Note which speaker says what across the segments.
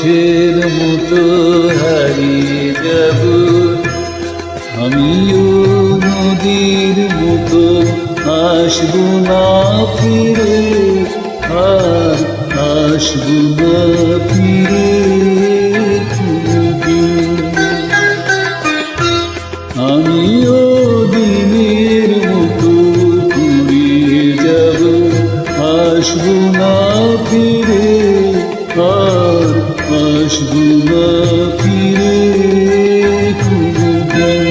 Speaker 1: পথের মতো হারিয়ে যাব, আমিও নদীর মতো আসবো না ফিরে, আর আসবো না ফিরে কোনোদিন। আমিও দিনের মতো ফুরিয়ে যাব, আসবো না ফিরে, আর আসবো না ফিরে কোনোদিন।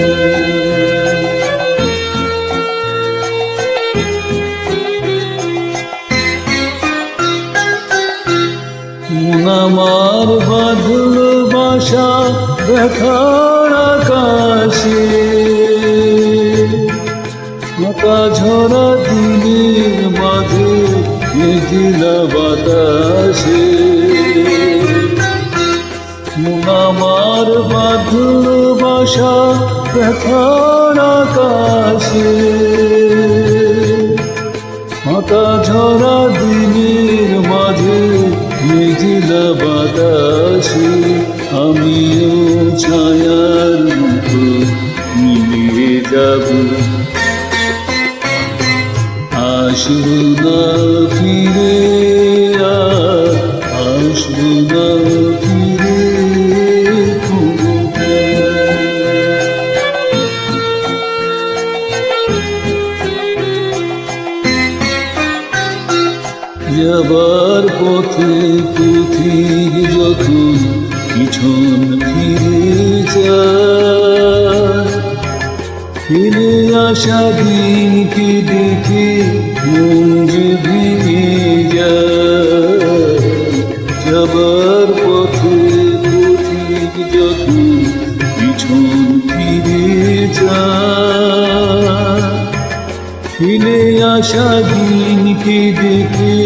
Speaker 1: মন আমার বাঁধল বাসা দেখার আকাশে, মাথা ঝরা দিনের মাঝে মেঘলা বাতাসে। মন আমার বাঁধল বাসা দেখার আকাশে, মাথা ঝরা দিনের মাঝে মেঘলা বাতাসে। আমিও ছায়ার মতো মিলিয়ে যাব, আসবো না ফিরে, আর আসবো না ফিরে কোনোদিন। যাবার পথে পথিক যখন পিছন ফিরে যায়, ফিরে আসা দিনকে দেখে মন যে ভেঙে যায়। যাবার পথে পথিক যখন পিছন ফিরে যায়, ফিরে আসা দিনকে দেখে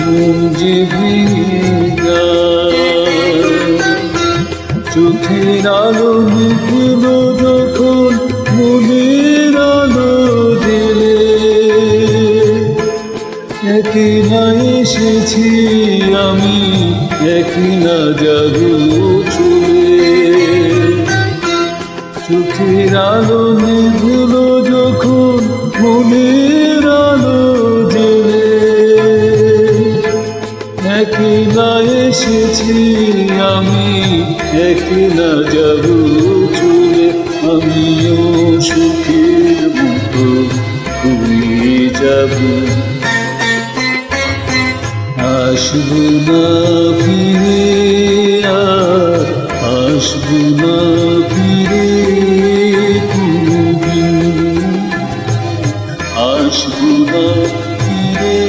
Speaker 1: মন যে ভেঙে যায়। চোখের আলো নিভল যখন মনের আলো জেলে, একলা এসেছি আমি, একলা যাব চলে। চোখের আলো নিভল যখন মনের আলো জেলে, একলা এসেছি আমি, একলা যাব চলে। আমিও সুখের মতো ঘুরিয়ে যাব, আসবো না ফিরে, আর আসবো না ফিরে কোনোদিন, আসবো না ফিরে।